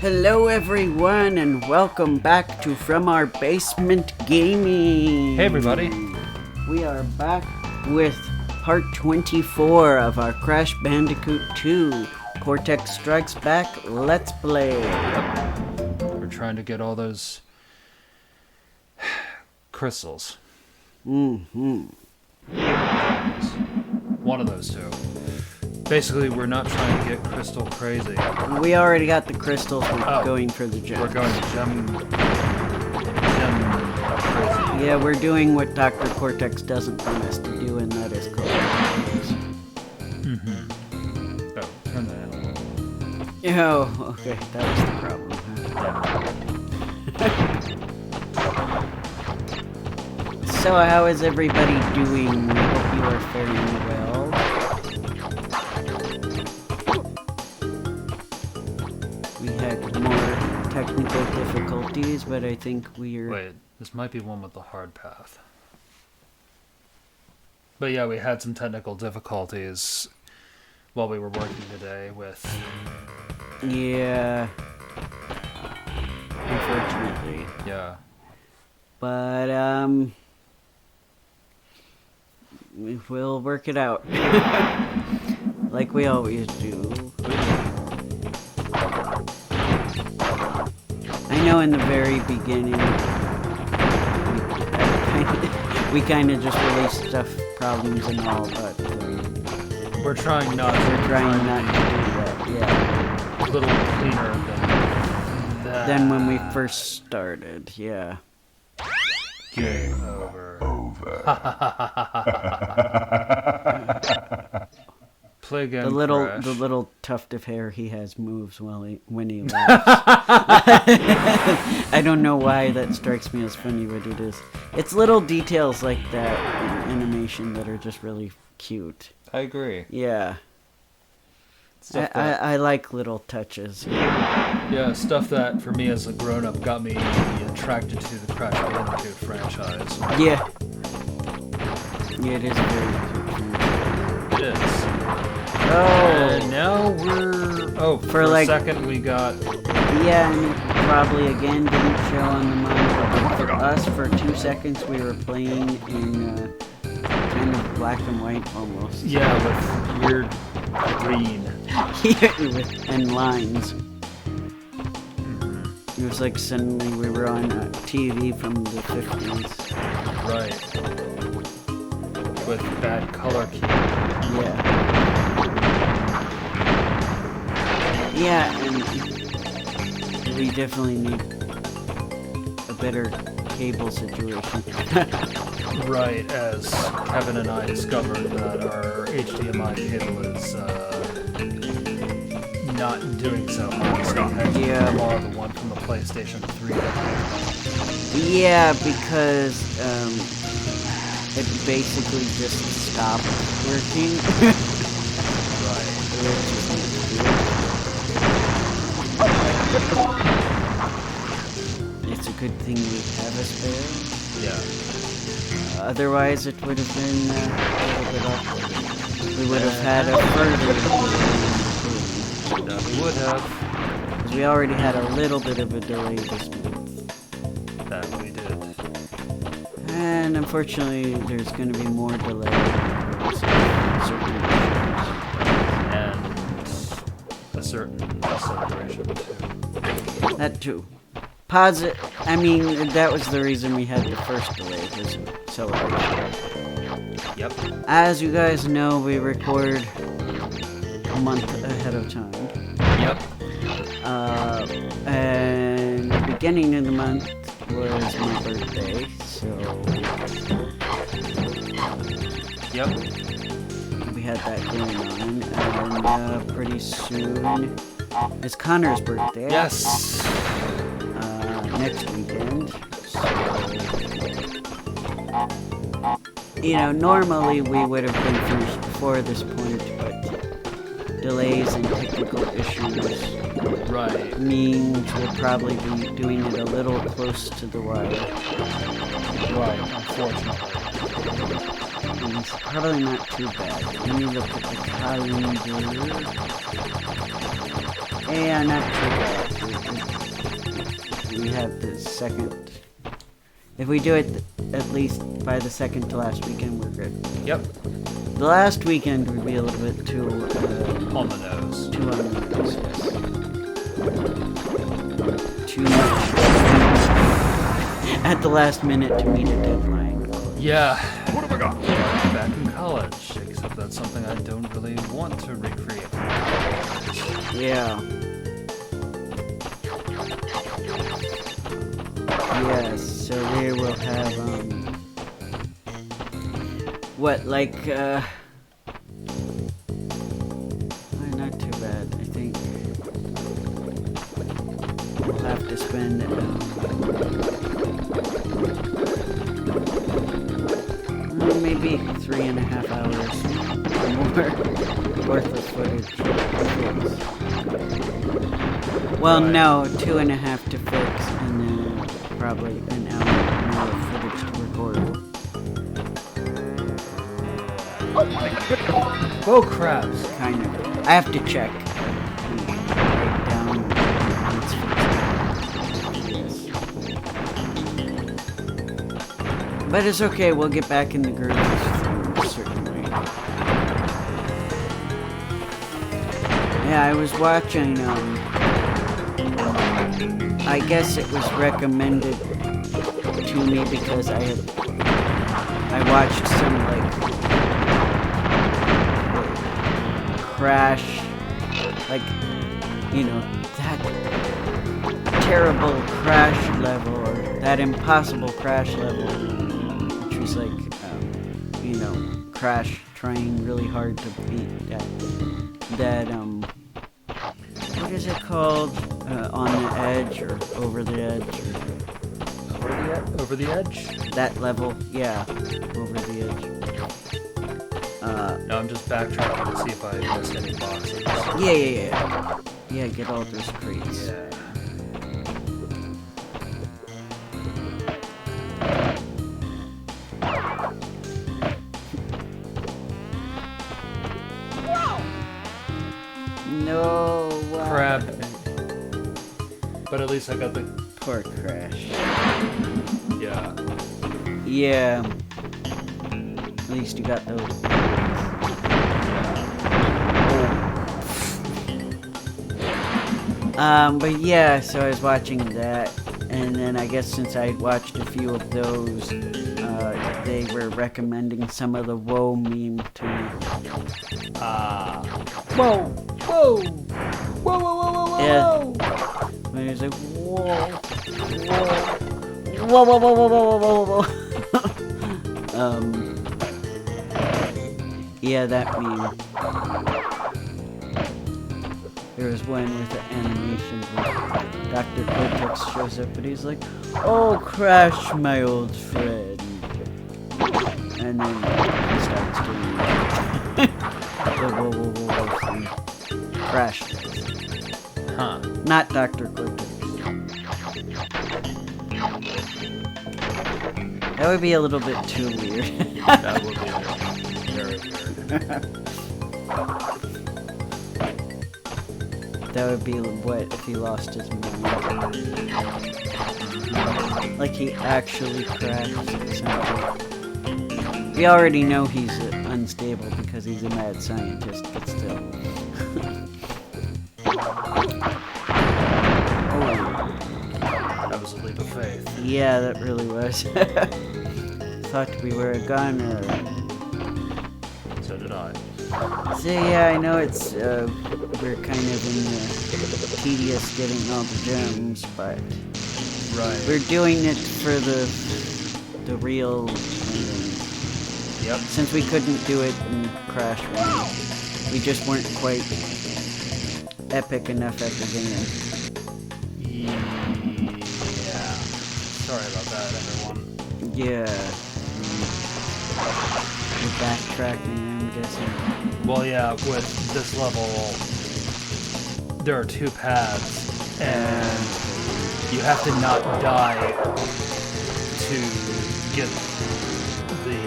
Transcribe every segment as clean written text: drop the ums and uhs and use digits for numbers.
Hello everyone and welcome back to From Our Basement Gaming. Hey everybody. We are back with part 24 of our Crash Bandicoot 2 Cortex Strikes Back Let's Play. Yep. We're trying to get all those crystals. Mm-hmm. One of those two. Basically, we're not trying to get crystal crazy. We already got the crystals. We're going for the gems. We're going gem crazy. Yeah, we're doing what Dr. Cortex doesn't want us to do, and that is collect. Mm-hmm. Oh, turn that on. Oh, okay. That was the problem, huh? So, how is everybody doing? I hope you are faring well. We had more technical difficulties, but I think we're... Wait, this might be one with the hard path. But yeah, we had some technical difficulties while we were working today with... Yeah. Unfortunately. Yeah. But, we'll work it out. Like we always do. I know in the very beginning, we kind of just released stuff, problems and all, but we're trying not to do that, yeah. A little cleaner than that. Than when we first started, yeah. Game over. Play again, the Crash. little tuft of hair he has moves when he laughs. I don't know why that strikes me as funny, but it is. It's little details like that in animation that are just really cute. I agree. Yeah. I like little touches. Yeah, stuff that for me as a grown-up got me attracted to the Crash Bandicoot franchise. Yeah. Yeah, it is a very cute franchise. It is. Oh. And now we're... Oh, for like, a second we got... Yeah, and it probably again didn't show on the monitor, but for us, for 2 seconds, we were playing in kind of black and white almost. Yeah, with weird green. And lines. It was like suddenly we were on a TV from the 50s. Right. With bad color key. Yeah. Yeah, and we definitely need a better cable situation. Right, as Kevin and I discovered that our HDMI cable is not doing so much. So we had to borrow the one from the PlayStation 3. Yeah, because it basically just stopped working. Right. It's a good thing we have a spare. Yeah. Otherwise, it would have been a little bit awkward. We would have had a further That we would have. Because we already had a little bit of a delay this month. That we did. And unfortunately, there's going to be more delay for certain issues. And a certain celebration too. That too. I mean, that was the reason we had the first delay, was celebration. Yep. As you guys know, we record a month ahead of time. Yep. And the beginning of the month was my birthday, so... Yep. We had that going on, and pretty soon it's Connor's birthday. Yes. Next weekend. So, you know, normally we would have been finished before this point, but delays and technical issues means we'll probably be doing it a little close to the wire. Right, unfortunately. And it's probably not too bad. Let me look at the calendar. Yeah, not too bad. We have the second. If we do it at least by the second to last weekend, we're good. Yep. The last weekend would be a little bit too... on the nose. Too on the nose, yes. Too much. At the last minute to meet a deadline. Yeah. What have I got? Back in college, except that's something I don't really want to recreate. Yeah. Yes, so we will have, what, like, not too bad, I think. We'll have to spend, maybe 3.5 hours more worth of footage. Well, no, 2.5 to fix, and then probably an hour more of footage to record. Oh, crabs. Kind of. I have to check. Write down what's fixed. Yes. But it's okay, we'll get back in the groove certainly. Yeah, I was watching, I guess it was recommended to me because I watched some, like, Crash, like, you know, that terrible Crash level, or that impossible Crash level, which was like, you know, Crash trying really hard to beat that, what is it called? On the edge, or over the edge, or... Over the edge? That level, yeah, over the edge. No, I'm just backtracking to see if I missed any boxes. Yeah. Yeah, get all those crates. Yeah. No. Crab. But at least I got the... Poor Crash. Yeah. Yeah. At least you got those. But yeah, so I was watching that, and then I guess since I watched a few of those, they were recommending some of the whoa meme to me. Whoa! Whoa! Whoa, whoa, whoa, whoa, whoa! Yeah. And he was like, whoa, whoa, whoa, whoa, whoa, whoa, whoa, whoa. Yeah, that meme. There was one with the animation where Dr. Cortex shows up and he's like, "Oh, Crash, my old friend." And then he starts doing the whoa, whoa, whoa, whoa thing. Crash. Huh. Not Dr. Cortex. That would be a little bit too weird. That would be very weird. That would be what if he lost his mind. Like he actually crashed or something. We already know he's unstable because he's a mad scientist, but still. Oh. That was a leap of faith. Yeah, that really was. Thought we were a goner. So did I. So yeah, I know it's, we're kind of in the tedious getting all the gems, but Right. we're doing it for the real, Yep. since we couldn't do it in Crash 1, we just weren't quite epic enough at the game. Yeah. Sorry about that, everyone. Yeah. We're backtracking, I'm guessing. Well, yeah, with this level, there are two paths, and you have to not die to get the...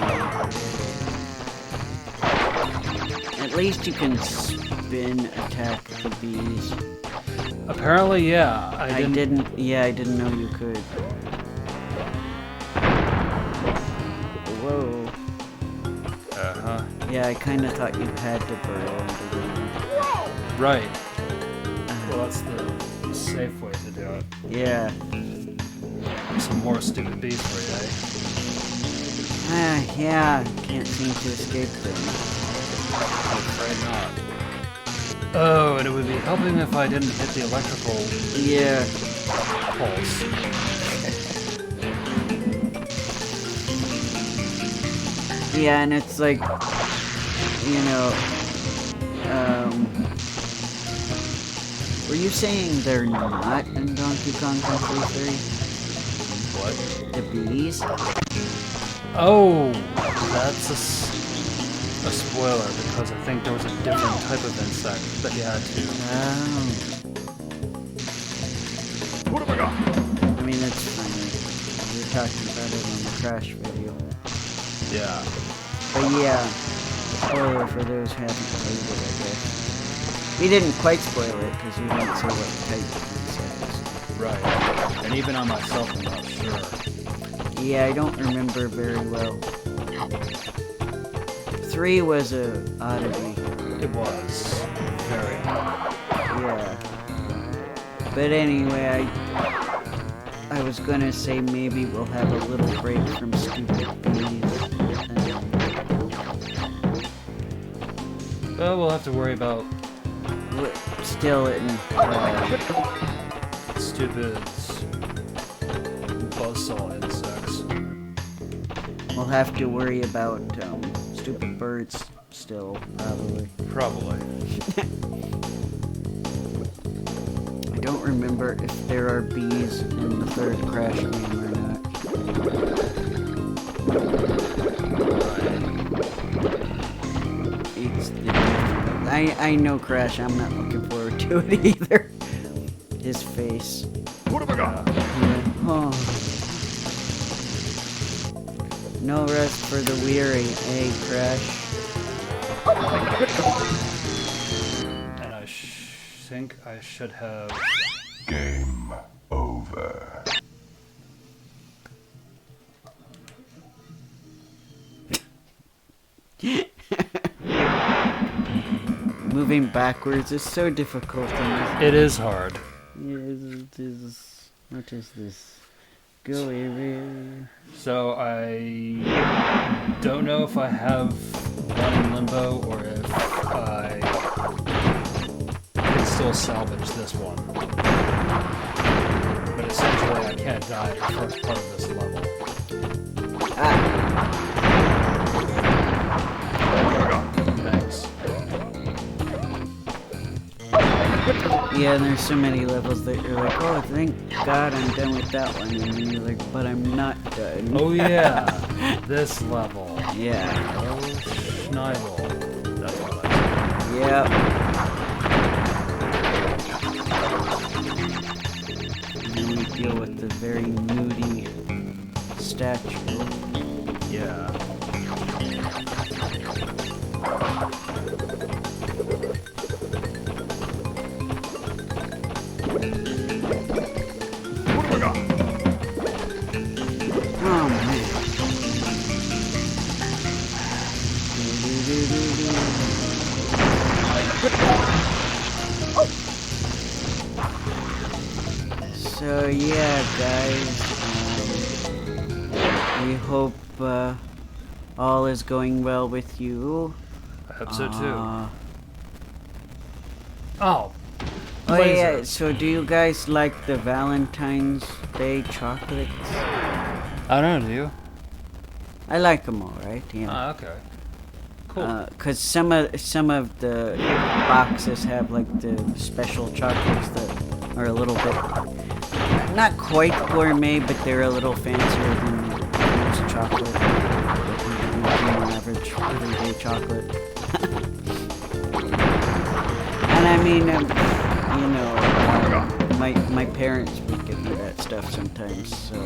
At least you can spin attack the bees. Apparently, yeah. I didn't. Yeah, I didn't know you could. Whoa. Uh-huh. Yeah, I kind of thought you had to burrow into the ground. Right. Well, that's the safe way to do it. Yeah. Some more stupid bees for you, eh? Yeah. Can't seem to escape them. I'm afraid not. Oh, and it would be helping if I didn't hit the electrical pulse. Yeah, and it's like, you know, were you saying they're not in Donkey Kong Country 3? What? The bees? Oh, that's a spoiler, because I think there was a different type of insect that you had to... Oh. What have I got? I mean, it's funny. We were talking about it on the Crash video. Yeah. But yeah, spoiler for those who haven't played it, I guess. We didn't quite spoil it, because you didn't say what type of insect is. Right. And even on myself, I'm not sure. Yeah, I don't remember very well. 3 was a oddity. It was. Very odd. Yeah. But anyway, I was gonna say maybe we'll have a little break from stupid bees. Well, we'll have to worry about Still in stupid buzzsaw insects. we'll have to worry about stupid birds still, probably. Probably. I don't remember if there are bees in the third Crash game or not. It's the I know Crash, I'm not looking forward to it either. His face. What have I got? Oh. No rest for the weary, eh, Crash? And I think I should have... Game over. Moving backwards is so difficult in this. It is hard. Yes, it is. What is this? Go away. So I don't know if I have one in limbo or if I can still salvage this one. But essentially I can't die at the first part of this level. Thanks. Yeah, and there's so many levels that you're like, oh, thank God I'm done with that one. And then you're like, but I'm not done. Oh yeah, this level. Yeah. Oh, Schneidel. That's what I said. Yep. And then we deal with the very moody statue. Yeah. Oh, man. So yeah, guys, we hope all is going well with you. I hope so too. Oh. Oh yeah, Laser. so do you guys like the Valentine's Day chocolates? I don't know, do you? I like them all right, yeah. Ah, okay. Cool. Cause some of the boxes have like the special chocolates that are a little bit, not quite gourmet, but they're a little fancier than most chocolate, than average everyday chocolate. And I mean, you know, my parents would give me that stuff sometimes, so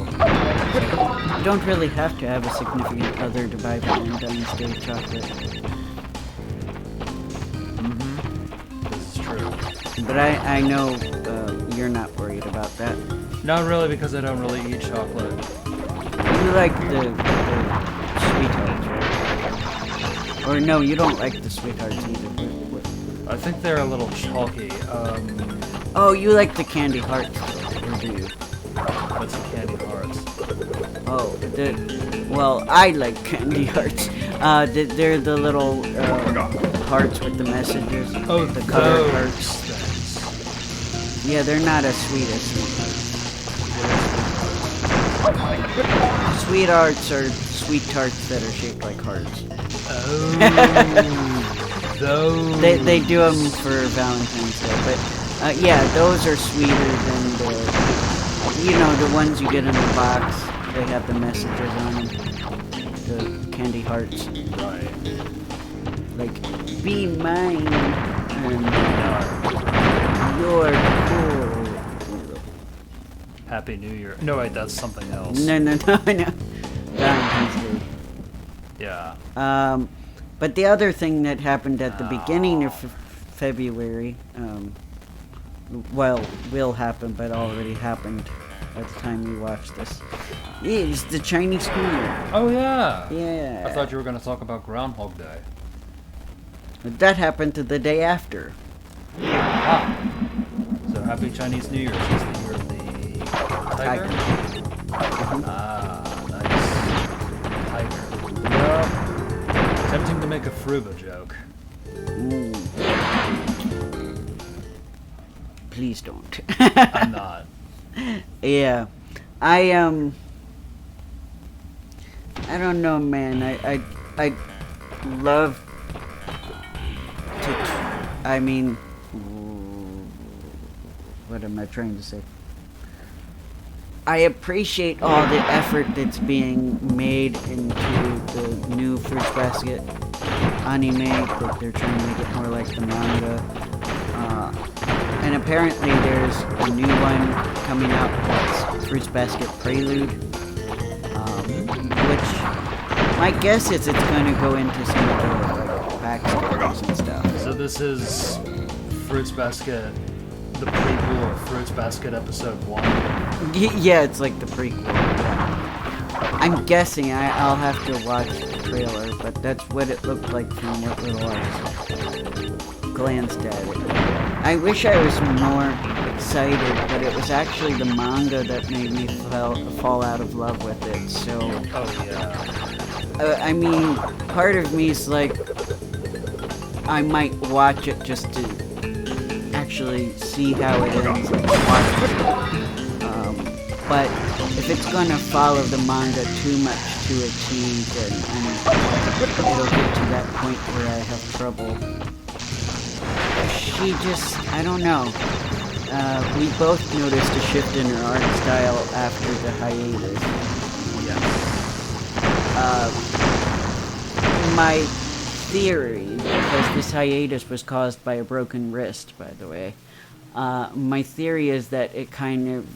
you don't really have to have a significant other to buy Valentine's Day chocolate. This is true. But I know you're not worried about that. Not really, because I don't really eat chocolate. You like the sweethearts, right? Or no, you don't like the sweethearts either. I think they're a little chalky. Oh, you like the candy hearts, or do you? What's the candy hearts? Oh, well, I like candy hearts. They're the little hearts with the messages. Oh, the colored those hearts. things. Yeah, they're not as sweet as sweethearts. Sweethearts are sweet tarts that are shaped like hearts. Oh, those. They do them for Valentine's Day, but yeah, those are sweeter than the ones you get in the box. They have the messages on them. The candy hearts. Right. Like, be mine, and you're cool. Happy New Year. No, wait, that's something else. No. Valentine's Day. Yeah. But the other thing that happened at the beginning of February, will happen, but already happened at the time you watch this, is the Chinese New Year. Oh, yeah. Yeah. I thought you were going to talk about Groundhog Day. That happened the day after. Ah. So happy Chinese New Year. Is this the year of the tiger? Ah, nice. Tiger. Yup. Tempting to make a Fruba joke. Please don't. I'm not. Yeah. I don't know, man. I love to. I mean, what am I trying to say? I appreciate all the effort that's being made into the new Fruits Basket anime, that they're trying to make it more like the manga. And apparently there's a new one coming out that's Fruits Basket Prelude, which my guess is it's going to go into some of the backstories and stuff. So this is Fruits Basket, the prequel of Fruits Basket Episode 1. Yeah, it's like the prequel. I'm guessing. I'll have to watch the trailer, but that's what it looked like from what little I glanced at it. I wish I was more excited, but it was actually the manga that made me fall out of love with it. So, Oh, yeah. I mean, part of me is like, I might watch it just to actually see how it ends and watch it. But if it's gonna follow the manga too much to a T, then it'll get to that point where I have trouble. She just, I don't know. We both noticed a shift in her art style after the hiatus. Yeah. My theory, because this hiatus was caused by a broken wrist, by the way, my theory is that it kind of,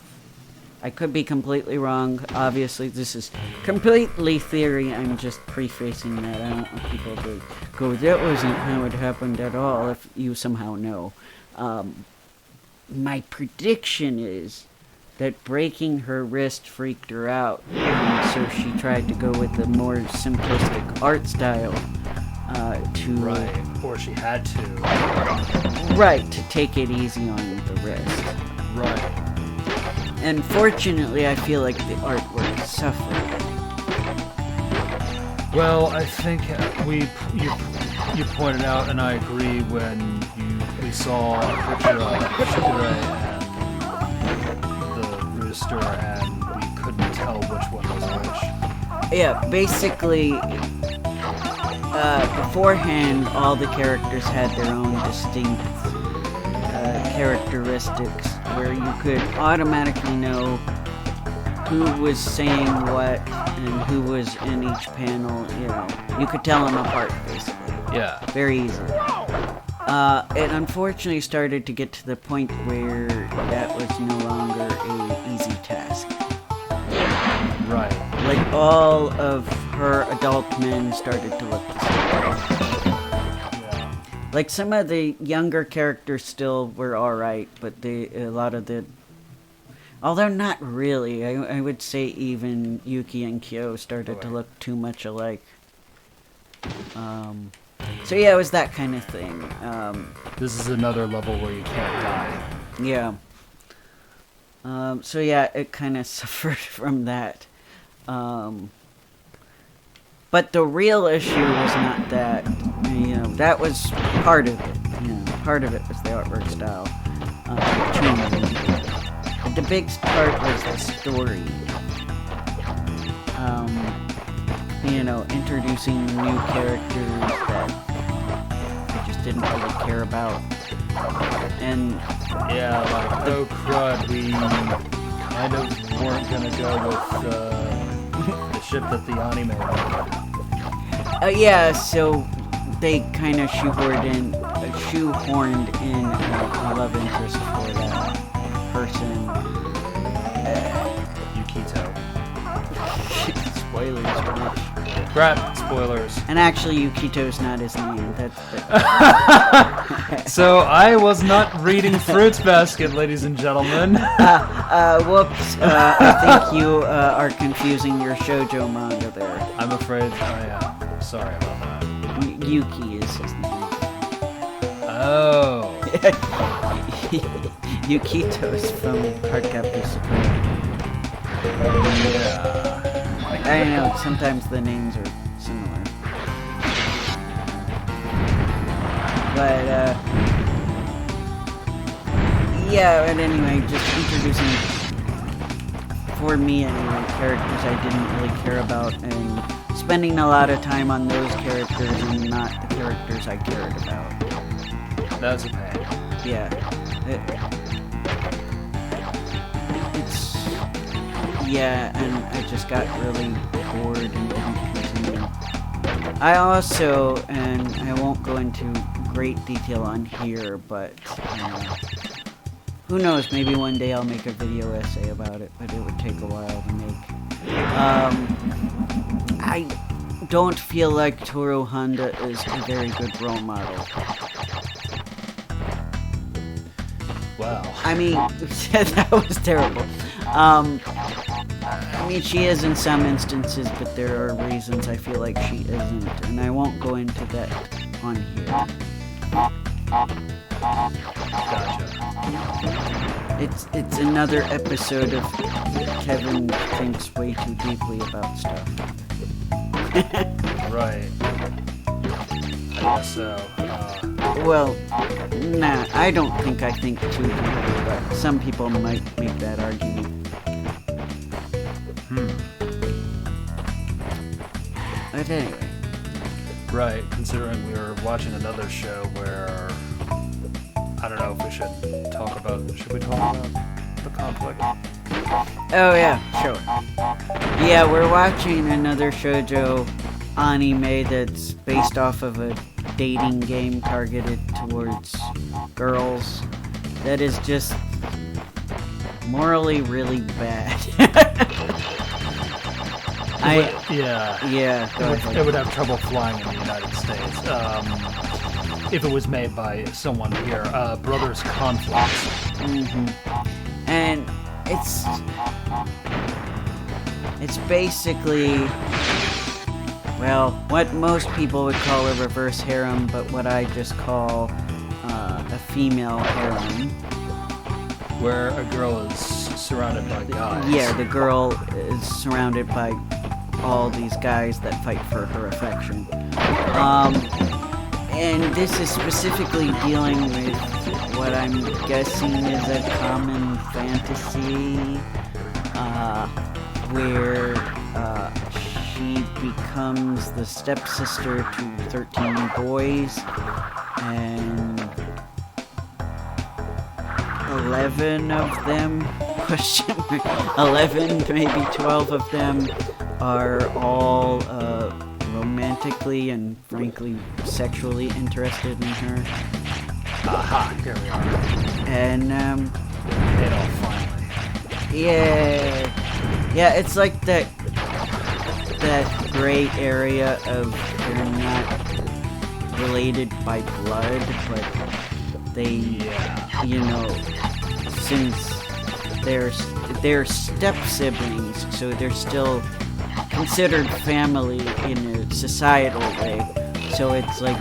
I could be completely wrong. Obviously, this is completely theory. I'm just prefacing that. I don't want people to go, that wasn't how it happened at all, if you somehow know. My prediction is that breaking her wrist freaked her out, and so she tried to go with a more simplistic art style to... Right. Or she had to. Right, to take it easy on the wrist. Right. And fortunately, I feel like the artwork suffered. Well, I think you pointed out, and I agree, when we saw a picture of Shigure and the rooster, and we couldn't tell which one was which. Yeah, basically, beforehand, all the characters had their own distinct characteristics, where you could automatically know who was saying what and who was in each panel. You know, you could tell them apart, basically. Yeah. Very easily. It unfortunately started to get to the point where that was no longer an easy task. Right. Like, all of her adult men started to look the same. Yeah. Like, some of the younger characters still were alright, but a lot of the... Although not really. I would say even Yuki and Kyo started to look too much alike. So yeah, it was that kind of thing. This is another level where you can't die. Yeah. So yeah, it kind of suffered from that. But the real issue was not that. You know, that was part of it. You know, part of it was the artwork style. But the big part was the story. You know, introducing new characters that I just didn't really care about. And yeah, like, oh crud, we kind of weren't gonna go with the ship that the anime made. Yeah, so they kind of shoehorned in a love interest for that person. Yukito. Spoilers, Rich. Crap, spoilers. And actually, Yukito's not his name. So I was not reading Fruits Basket, ladies and gentlemen. Whoops. I think you are confusing your shoujo manga there. I'm afraid I am. Sorry about that. Yuki is his name. Oh. Yukito's from Cardcaptor Supreme. Yeah. I don't know, sometimes the names are similar. But, yeah, but anyway, just introducing, for me anyway, characters I didn't really care about, and spending a lot of time on those characters and not the characters I cared about. That's a pain. Yeah. Yeah, and I just got really bored and didn't continue. I also, and I won't go into great detail on here, but who knows, maybe one day I'll make a video essay about it, but it would take a while to make. I don't feel like Toru Honda is a very good role model. Wow. I mean, that was terrible. I mean, she is in some instances, but there are reasons I feel like she isn't, and I won't go into that on here. Gotcha. It's another episode of Kevin thinks way too deeply about stuff. Right. I guess so. Well, nah, I don't think I think too deeply, but some people might make that argument. But anyway. Right, considering we were watching another show where... I don't know if we should talk about... Should we talk about the conflict? Oh yeah, sure. Yeah, we're watching another shoujo anime that's based off of a dating game targeted towards girls that is just morally really bad. Yeah, go ahead. it would have trouble flying in the United States if it was made by someone here. Brothers Conflict. Mm-hmm. And it's basically, well, what most people would call a reverse harem, but what I just call a female harem. Where a girl is surrounded by guys. Yeah, the girl is surrounded by all these guys that fight for her affection. And this is specifically dealing with what I'm guessing is a common fantasy, where she becomes the stepsister to 13 boys, and 11 of them, 11, maybe 12 of them are all romantically and frankly sexually interested in her. Aha, here we are. And It all finally. yeah, it's like that gray area of they're not related by blood, but they, you know, since they're step siblings, so they're still considered family in a societal way. So it's like,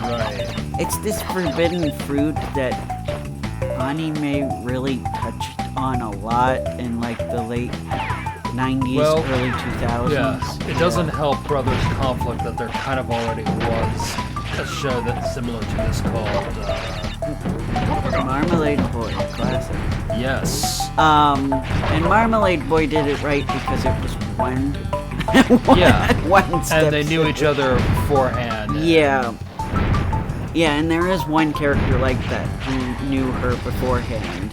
it's this forbidden fruit that anime really touched on a lot in like the late 90s, early 2000s. Yeah, it doesn't help Brothers Conflict that there kind of already was a show that's similar to this called Marmalade Boy, classic. Yes. And Marmalade Boy did it right because it was one step and they knew each other beforehand. Yeah. Yeah, and there is one character like that who knew her beforehand.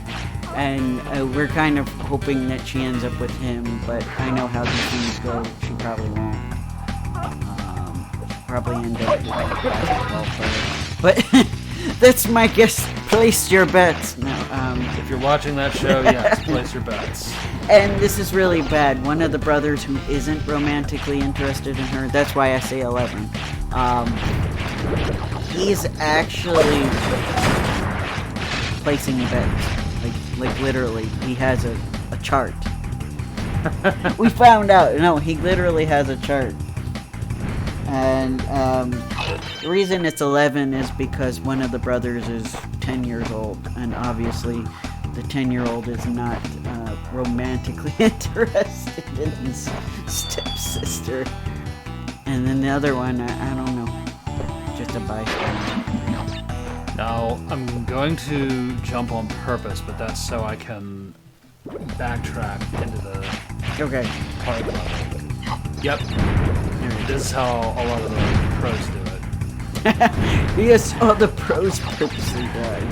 And we're kind of hoping that she ends up with him, but I know how these things go. She probably won't. Probably end up with a basketball player. But that's my guess. Place your bets. No, if you're watching that show, yes, place your bets. And this is really bad. One of the brothers who isn't romantically interested in her, that's why I say 11. He's actually placing bets. Like literally, he has a chart. We found out. No, he literally has a chart. And the reason it's 11 is because one of the brothers is 10 years old, and obviously the 10-year-old is not romantically interested in his stepsister. And then the other one, I don't know, just a bystander. Now, I'm going to jump on purpose, but that's so I can backtrack into the part of it. Yep. This is how a lot of the pros do it. Yes, all the pros purposely died.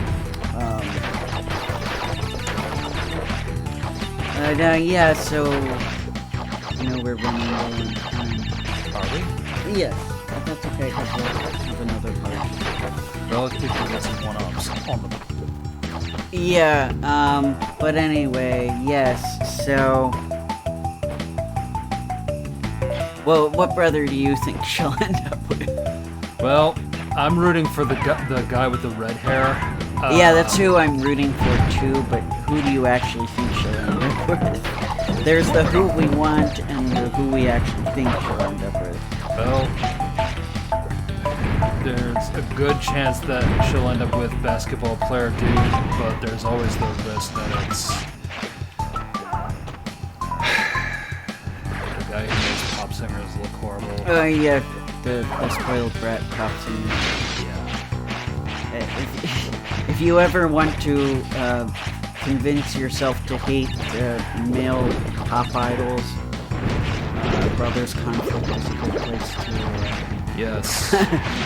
Yeah, so, you know, we're running low on time. Are we? Yes, but that's okay, because we'll have another part. Well, let's get some one-ups on them. Yeah, but anyway, yes, so... Well, what brother do you think she'll end up with? Well, I'm rooting for the guy with the red hair. Yeah, that's who I'm rooting for too, but who do you actually think she'll end up with? There's the who we want and the who we actually think she'll end up with. Well, there's a good chance that she'll end up with basketball player dude, but there's always the risk that it's the guy who makes pop singers look horrible. Yeah, the spoiled brat pop singer. If you ever want to convince yourself to hate male pop idols, Brothers Conflict is a good place to... Yes.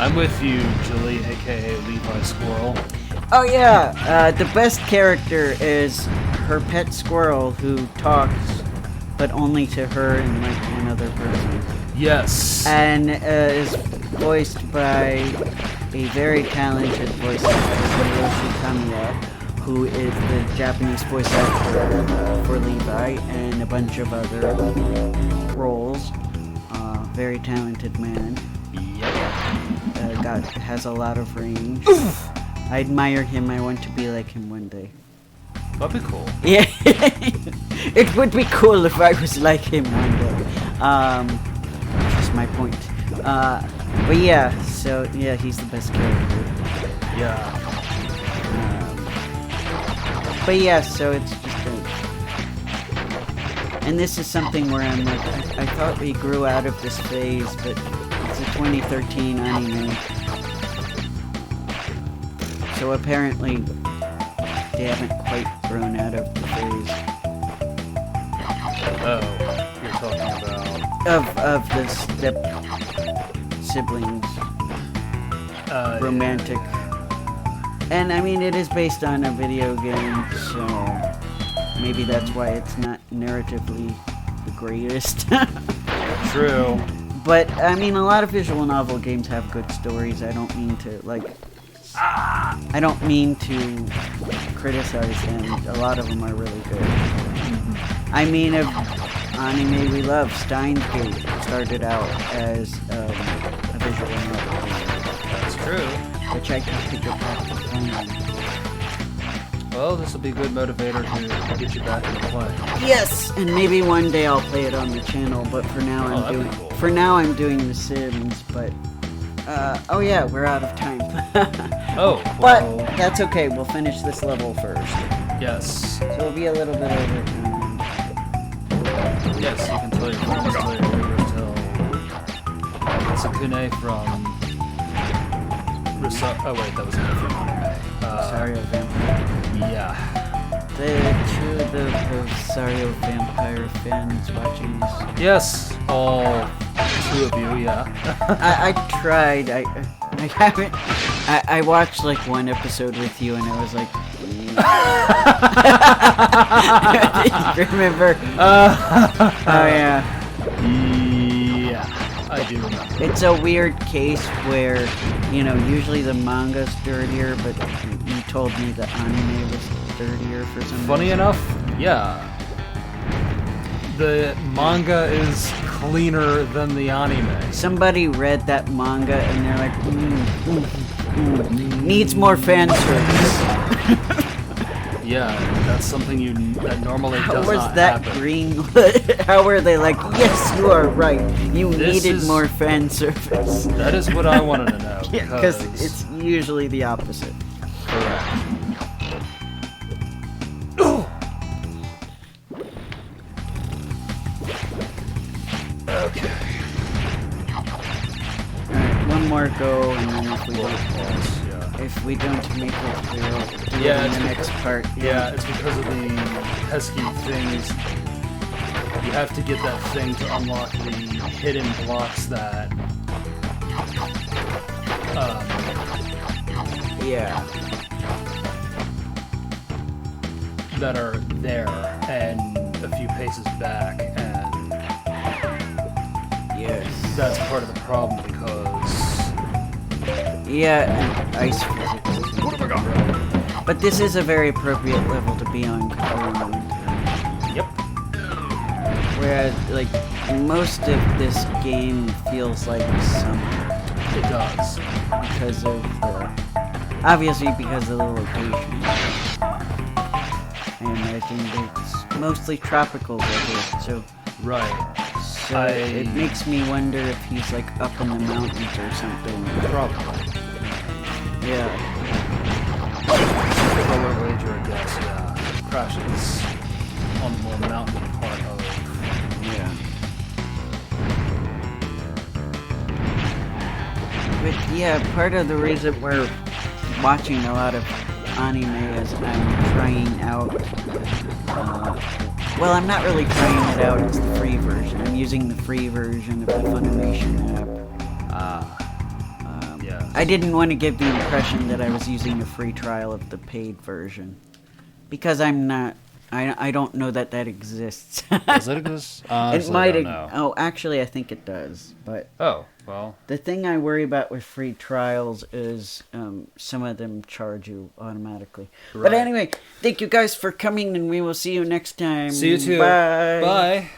I'm with you, Julie, aka Levi Squirrel. Oh yeah, the best character is her pet squirrel who talks, but only to her and like one other person. Yes. And is voiced by a very talented voice actor, Hiroshi Kamiya, who is the Japanese voice actor for Levi and a bunch of other roles. Very talented man. Yep. Has a lot of range. I admire him. I want to be like him one day. That'd be cool. Yeah. It would be cool if I was like him one day. Just my point. But yeah, so yeah, he's the best character. Yeah. But yeah, so it's just a... And this is something where I'm like, I thought we grew out of this phase, but it's a 2013 anime. So apparently, they haven't quite grown out of the phase. Oh, you're talking about... Of the step siblings. Romantic. Yeah. And I mean, it is based on a video game, so maybe that's why it's not narratively the greatest. True. But I mean, a lot of visual novel games have good stories. I don't mean to I don't mean to criticize them. A lot of them are really good. I mean, of anime we love, Steins Gate started out as a visual novel. That's true. which I can pick up back to playing. Well, this will be a good motivator to get you back into play. Yes, and maybe one day I'll play it on the channel. But for now, that'd be cool. I'm doing The Sims. But oh yeah, we're out of time. Oh, But well, that's okay. We'll finish this level first. yes. So it'll be a little bit over time. Yes, you can tell your friends, tell your neighbors, tell Tsukune from oh wait, that was a different anime. Sario Vampire. Yeah. The two of the Sario Vampire fans watching this. Yes, all two of you, yeah. I tried. I haven't. I watched like one episode with you, and I was like, remember? Oh yeah. Yeah, I do remember. It's a weird case where, usually the manga's dirtier, but you told me the anime was dirtier for some Funny reason. enough, yeah. The manga is cleaner than the anime. Somebody read that manga and they're like, needs more fan service. Yeah, that's something that normally How does was not that happen. green? How were they like, yes, you are right. You This needed is- more fan service. That is what I wanted to know. Yeah, because it's usually the opposite. correct. Okay. Alright, one more go, and then Yeah. if we don't make it, we'll do Yeah, it in it's the next part. Yeah, it's because of the pesky things. You have to get that thing to unlock the hidden blocks that Yeah. that are there and a few paces back, and Yes. that's part of the problem because Yeah, and ice physics. But this is a very appropriate level to be on Cold. yep. Whereas, like, most of this game feels like summer It does. because of obviously because of the location. And I think it's mostly tropical weather, so Right. it makes me wonder if he's like up in the mountains or something. Probably. Yeah. If I were to wager a guess, yeah. Crash is on the more mountain part of. Yeah. But yeah, part of the reason we're watching a lot of anime is I'm trying out. Well, I'm not really trying it out. It's the free version. I'm using the free version of the Funimation app. Yeah. I didn't want to give the impression that I was using a free trial of the paid version, because I'm not. I don't know that exists. Does it exist? It might. Oh, actually, I think it does. But Oh, well. the thing I worry about with free trials is some of them charge you automatically. But Right. anyway, thank you guys for coming, and we will see you next time. See you too. Bye. Bye.